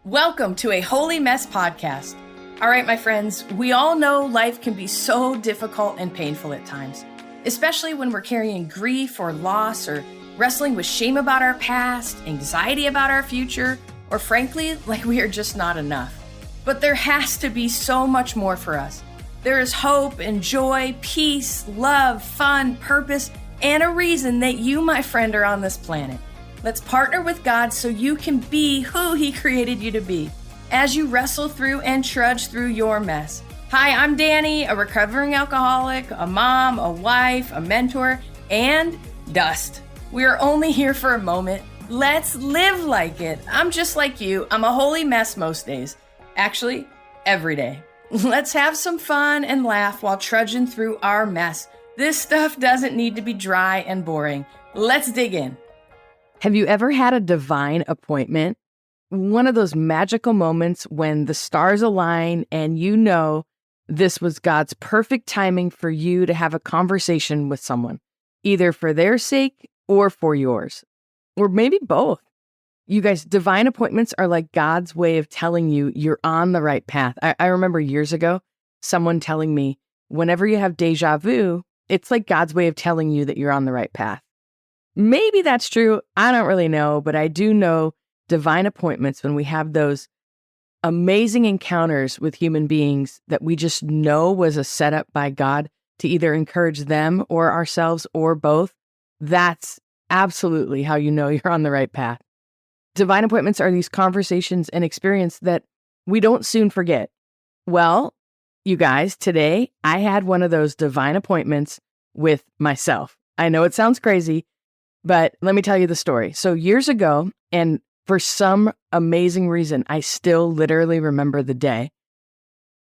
Welcome to a Holy Mess podcast. All right, my friends, we all know life can be so difficult and painful at times, especially when we're carrying grief or loss or wrestling with shame about our past, anxiety about our future, or frankly, like we are just not enough. But there has to be so much more for us. There is hope and joy, peace, love, fun, purpose, and a reason that you, my friend, are on this planet. Let's partner with God so you can be who He created you to be as you wrestle through and trudge through your mess. Hi, I'm Dani, a recovering alcoholic, a mom, a wife, a mentor, and dust. We are only here for a moment. Let's live like it. I'm just like you. I'm a holy mess most days. Actually, every day. Let's have some fun and laugh while trudging through our mess. This stuff doesn't need to be dry and boring. Let's dig in. Have you ever had a divine appointment? One of those magical moments when the stars align and you know this was God's perfect timing for you to have a conversation with someone, either for their sake or for yours, or maybe both. You guys, divine appointments are like God's way of telling you you're on the right path. I remember years ago, someone telling me, whenever you have deja vu, it's like God's way of telling you that you're on the right path. Maybe that's true. I don't really know, but I do know divine appointments when we have those amazing encounters with human beings that we just know was a setup by God to either encourage them or ourselves or both. That's absolutely how you know you're on the right path. Divine appointments are these conversations and experience that we don't soon forget. Well, you guys, today I had one of those divine appointments with myself. I know it sounds crazy, but let me tell you the story. So years ago, and for some amazing reason, I still literally remember the day.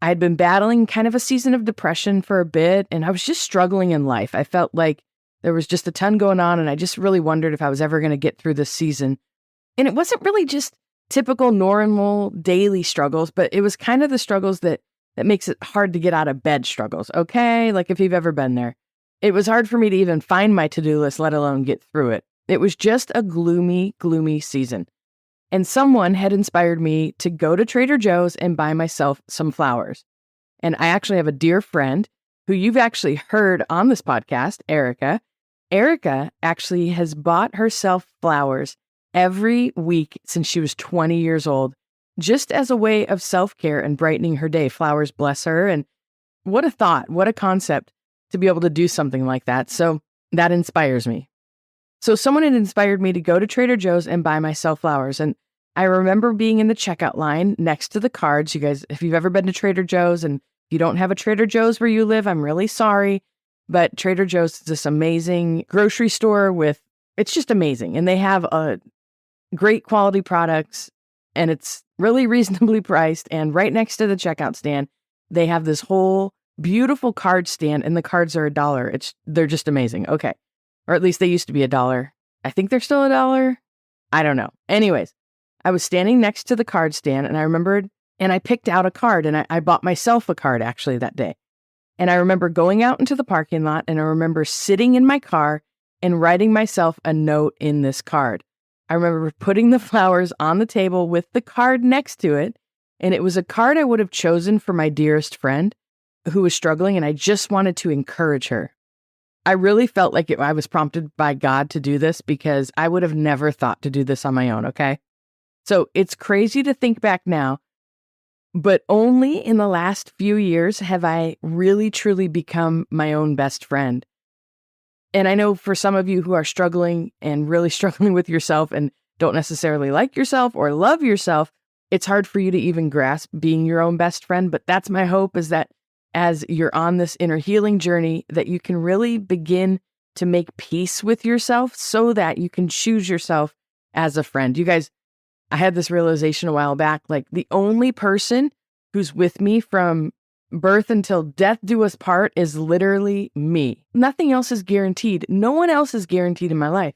I had been battling kind of a season of depression for a bit, and I was just struggling in life. I felt like there was just a ton going on, and I just really wondered if I was ever going to get through this season. And it wasn't really just typical normal daily struggles, but it was kind of the struggles that makes it hard to get out of bed struggles, okay? Like if you've ever been there. It was hard for me to even find my to-do list, let alone get through it. It was just a gloomy, gloomy season. And someone had inspired me to go to Trader Joe's and buy myself some flowers. And I actually have a dear friend who you've actually heard on this podcast, Erica. Erica actually has bought herself flowers every week since she was 20 years old, just as a way of self-care and brightening her day. Flowers bless her. And what a thought, what a concept to be able to do something like that. So that inspires me. So someone had inspired me to go to Trader Joe's and buy myself flowers. And I remember being in the checkout line next to the cards. You guys, if you've ever been to Trader Joe's and you don't have a Trader Joe's where you live, I'm really sorry. But Trader Joe's is this amazing grocery store it's just amazing. And they have great quality products and it's really reasonably priced. And right next to the checkout stand, they have this whole beautiful card stand and the cards are $1. They're just amazing. Okay. Or at least they used to be $1. I think they're still $1. I don't know. Anyways, I was standing next to the card stand and I remembered, and I picked out a card and I bought myself a card actually that day. And I remember going out into the parking lot and I remember sitting in my car and writing myself a note in this card. I remember putting the flowers on the table with the card next to it. And it was a card I would have chosen for my dearest friend who was struggling, and I just wanted to encourage her. I really felt like I was prompted by God to do this because I would have never thought to do this on my own, okay? So it's crazy to think back now, but only in the last few years have I really truly become my own best friend. And I know for some of you who are struggling and really struggling with yourself and don't necessarily like yourself or love yourself, it's hard for you to even grasp being your own best friend. But that's my hope, is that as you're on this inner healing journey, that you can really begin to make peace with yourself so that you can choose yourself as a friend. You guys, I had this realization a while back, like the only person who's with me from birth until death do us part is literally me. Nothing else is guaranteed. No one else is guaranteed in my life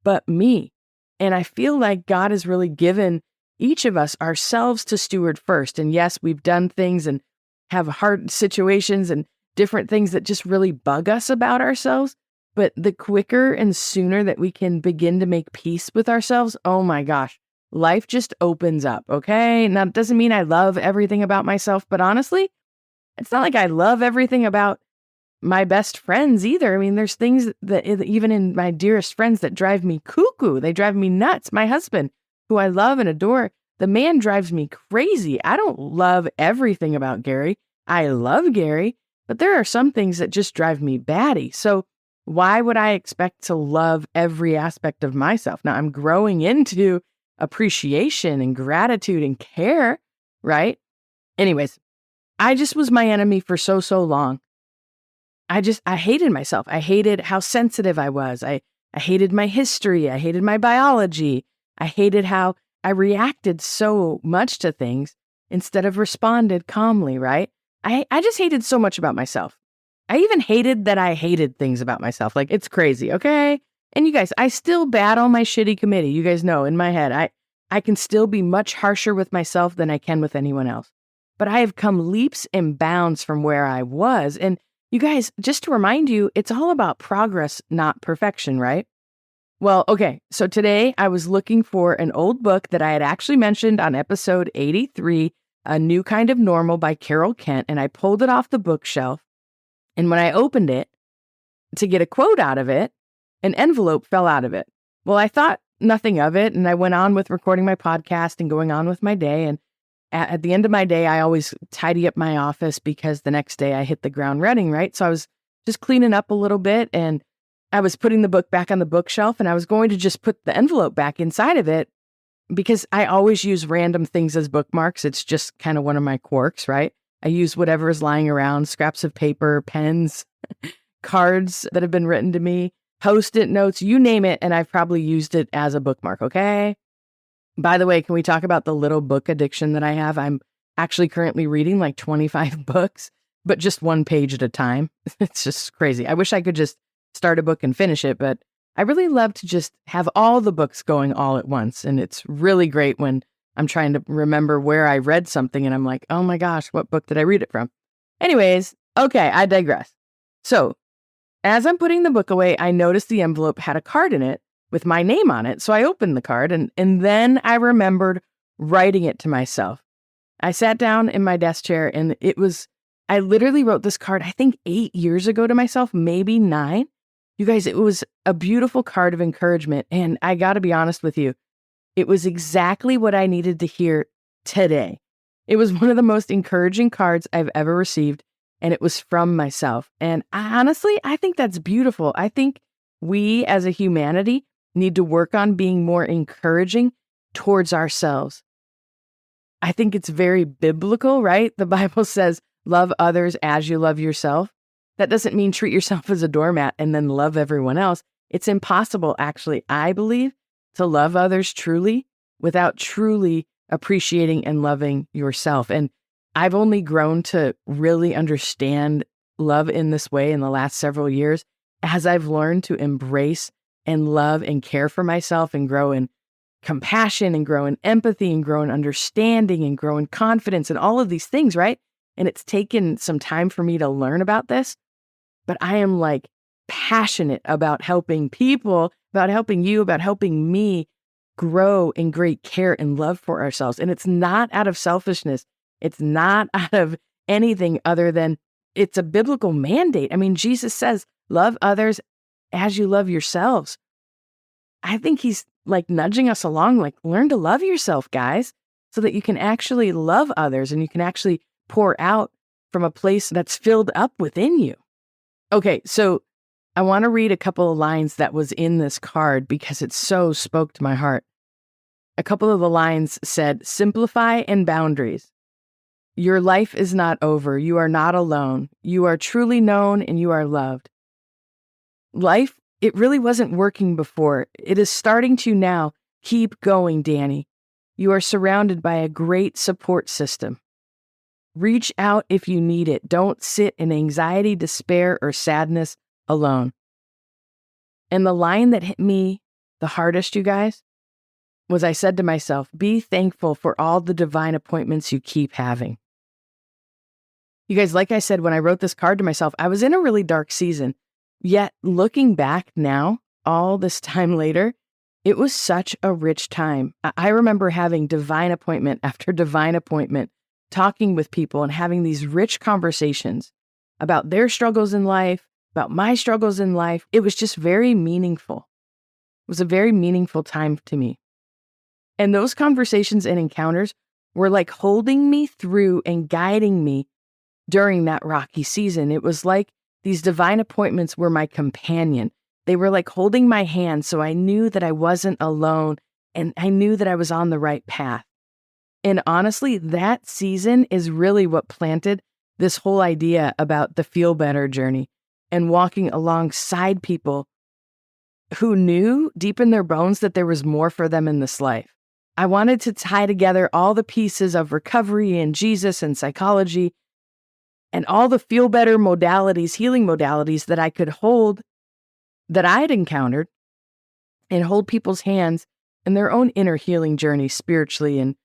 but me. And I feel like God has really given each of us ourselves to steward first. And yes, we've done things and have hard situations and different things that just really bug us about ourselves. But the quicker and sooner that we can begin to make peace with ourselves, oh my gosh, life just opens up, okay? Now, it doesn't mean I love everything about myself, but honestly, it's not like I love everything about my best friends either. I mean, there's things that even in my dearest friends that drive me cuckoo. They drive me nuts. My husband, who I love and adore, the man drives me crazy. I don't love everything about Gary. I love Gary, but there are some things that just drive me batty. So why would I expect to love every aspect of myself? Now I'm growing into appreciation and gratitude and care, right? Anyways, I just was my enemy for so long. I hated myself. I hated how sensitive I was. I hated my history. I hated my biology. I hated how I reacted so much to things instead of responded calmly, right? I just hated so much about myself. I even hated that I hated things about myself. Like, it's crazy, okay? And you guys, I still battle my shitty committee. You guys know in my head, I can still be much harsher with myself than I can with anyone else. But I have come leaps and bounds from where I was. And you guys, just to remind you, it's all about progress, not perfection, right? Well, okay, so today I was looking for an old book that I had actually mentioned on episode 83, A New Kind of Normal by Carol Kent, and I pulled it off the bookshelf. And when I opened it to get a quote out of it, an envelope fell out of it. Well, I thought nothing of it, and I went on with recording my podcast and going on with my day. And at the end of my day, I always tidy up my office because the next day I hit the ground running, right? So I was just cleaning up a little bit and I was putting the book back on the bookshelf and I was going to just put the envelope back inside of it because I always use random things as bookmarks. It's just kind of one of my quirks, right? I use whatever is lying around, scraps of paper, pens, cards that have been written to me, Post-it notes, you name it, and I've probably used it as a bookmark, okay? By the way, can we talk about the little book addiction that I have? I'm actually currently reading like 25 books, but just one page at a time. It's just crazy. I wish I could just start a book and finish it, but I really love to just have all the books going all at once. And it's really great when I'm trying to remember where I read something and I'm like, oh my gosh, what book did I read it from? Anyways, okay, I digress. So as I'm putting the book away, I noticed the envelope had a card in it with my name on it. So I opened the card and then I remembered writing it to myself. I sat down in my desk chair and I literally wrote this card, I think 8 years ago to myself, maybe 9. You guys, it was a beautiful card of encouragement. And I got to be honest with you, it was exactly what I needed to hear today. It was one of the most encouraging cards I've ever received. And it was from myself. And honestly, I think that's beautiful. I think we as a humanity need to work on being more encouraging towards ourselves. I think it's very biblical, right? The Bible says, love others as you love yourself. That doesn't mean treat yourself as a doormat and then love everyone else. It's impossible, actually, I believe, to love others truly without truly appreciating and loving yourself. And I've only grown to really understand love in this way in the last several years as I've learned to embrace and love and care for myself and grow in compassion and grow in empathy and grow in understanding and grow in confidence and all of these things, right? And it's taken some time for me to learn about this, but I am like passionate about helping people, about helping you, about helping me grow in great care and love for ourselves. And it's not out of selfishness. It's not out of anything other than it's a biblical mandate. I mean, Jesus says, love others as you love yourselves. I think he's like nudging us along, like learn to love yourself, guys, so that you can actually love others and you can actually pour out from a place that's filled up within you. Okay, so I want to read a couple of lines that was in this card because it so spoke to my heart. A couple of the lines said, simplify and boundaries. Your life is not over. You are not alone. You are truly known and you are loved. Life, it really wasn't working before. It is starting to now. Keep going, Dani. You are surrounded by a great support system. Reach out if you need it. Don't sit in anxiety, despair, or sadness alone. And the line that hit me the hardest, you guys, was I said to myself, be thankful for all the divine appointments you keep having. You guys, like I said, when I wrote this card to myself, I was in a really dark season. Yet looking back now, all this time later, It was such a rich time. I remember having divine appointment after divine appointment, talking with people and having these rich conversations about their struggles in life, about my struggles in life. It was just very meaningful. It was a very meaningful time to me. And those conversations and encounters were like holding me through and guiding me during that rocky season. It was like these divine appointments were my companion. They were like holding my hand, so I knew that I wasn't alone and I knew that I was on the right path. And honestly, that season is really what planted this whole idea about the feel better journey and walking alongside people who knew deep in their bones that there was more for them in this life. I wanted to tie together all the pieces of recovery and Jesus and psychology and all the feel better modalities, healing modalities that I could hold, that I had encountered, and hold people's hands in their own inner healing journey spiritually and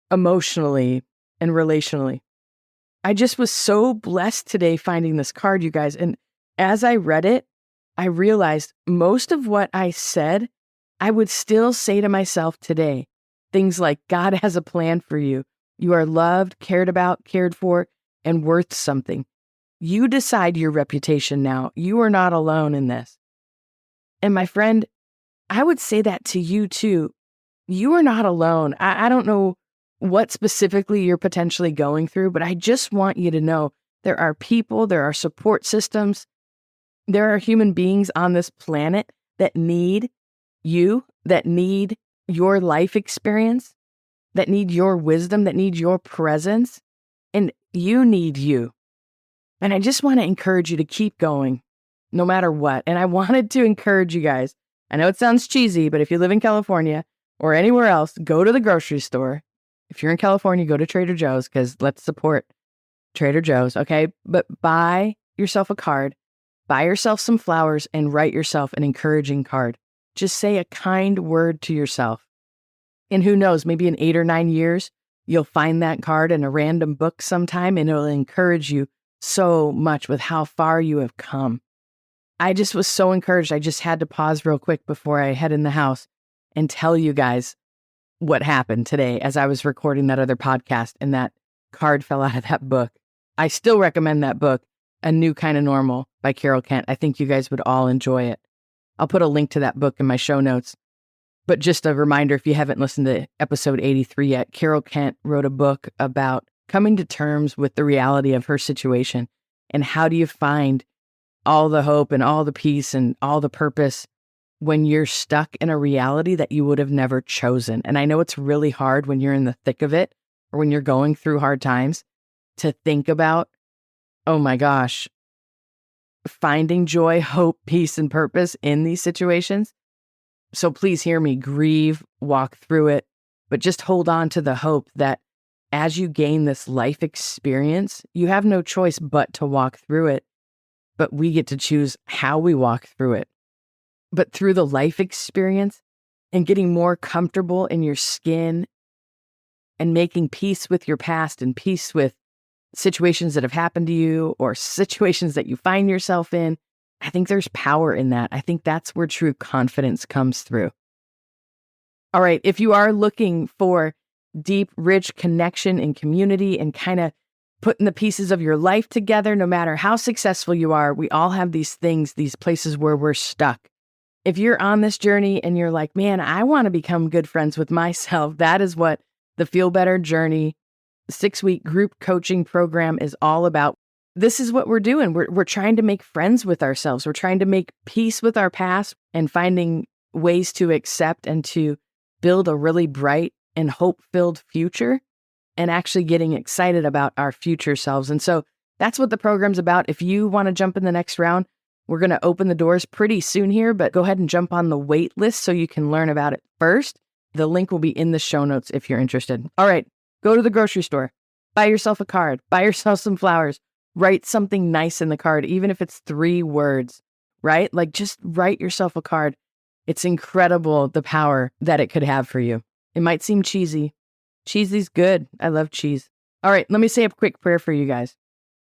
emotionally and relationally. I just was so blessed today finding this card, you guys. And as I read it, I realized most of what I said, I would still say to myself today. Things like, God has a plan for you. You are loved, cared about, cared for, and worth something. You decide your reputation now. You are not alone in this. And my friend, I would say that to you too. You are not alone. I don't know what specifically you're potentially going through, but I just want you to know there are people, there are support systems, there are human beings on this planet that need you, that need your life experience, that need your wisdom, that need your presence, and you need you. And I just want to encourage you to keep going no matter what. And I wanted to encourage you guys. I know it sounds cheesy, but if you live in California or anywhere else, go to the grocery store. If you're in California, go to Trader Joe's, because let's support Trader Joe's, okay? But buy yourself a card, buy yourself some flowers, and write yourself an encouraging card. Just say a kind word to yourself. And who knows, maybe in 8 or 9 years, you'll find that card in a random book sometime, and it'll encourage you so much with how far you have come. I just was so encouraged. I just had to pause real quick before I head in the house and tell you guys what happened today as I was recording that other podcast and that card fell out of that book. I still recommend that book, A New Kind of Normal by Carol Kent. I think you guys would all enjoy it. I'll put a link to that book in my show notes. But just a reminder, if you haven't listened to episode 83 yet, Carol Kent wrote a book about coming to terms with the reality of her situation and how do you find all the hope and all the peace and all the purpose when you're stuck in a reality that you would have never chosen. And I know it's really hard when you're in the thick of it or when you're going through hard times to think about, oh my gosh, finding joy, hope, peace, and purpose in these situations. So please hear me, grieve, walk through it, but just hold on to the hope that as you gain this life experience, you have no choice but to walk through it, but we get to choose how we walk through it. But through the life experience and getting more comfortable in your skin and making peace with your past and peace with situations that have happened to you or situations that you find yourself in, I think there's power in that. I think that's where true confidence comes through. All right, if you are looking for deep, rich connection and community and kind of putting the pieces of your life together, no matter how successful you are, we all have these things, these places where we're stuck. If you're on this journey and you're like, man, I want to become good friends with myself, that is what the Feel Better Journey 6-week group coaching program is all about. This is what we're doing. We're trying to make friends with ourselves. We're trying to make peace with our past and finding ways to accept and to build a really bright and hope-filled future and actually getting excited about our future selves. And so that's what the program's about. If you want to jump in the next round, we're going to open the doors pretty soon here, but go ahead and jump on the wait list so you can learn about it first. The link will be in the show notes if you're interested. All right, go to the grocery store, buy yourself a card, buy yourself some flowers, write something nice in the card, even if it's 3 words, right? Like just write yourself a card. It's incredible the power that it could have for you. It might seem cheesy. Cheesy's good. I love cheese. All right, let me say a quick prayer for you guys.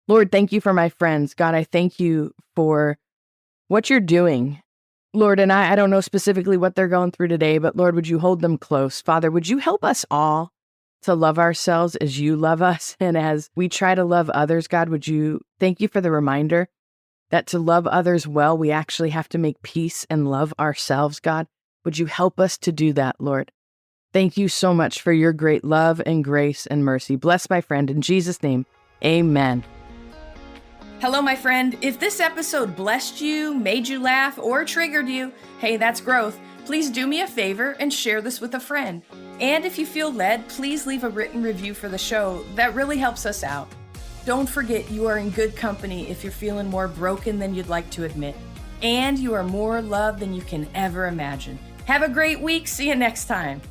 Lord, thank you for my friends. God, I thank you for what you're doing Lord, and I don't know specifically what they're going through today, but Lord, would you hold them close? Father, would you help us all to love ourselves as you love us? And as we try to love others, God, would you thank you for the reminder that to love others well, we actually have to make peace and love ourselves, God. Would you help us to do that, Lord? Thank you so much for your great love and grace and mercy. Bless my friend in Jesus' name. Amen. Hello, my friend. If this episode blessed you, made you laugh, or triggered you, hey, that's growth. Please do me a favor and share this with a friend. And if you feel led, please leave a written review for the show. That really helps us out. Don't forget you are in good company if you're feeling more broken than you'd like to admit. And you are more loved than you can ever imagine. Have a great week. See you next time.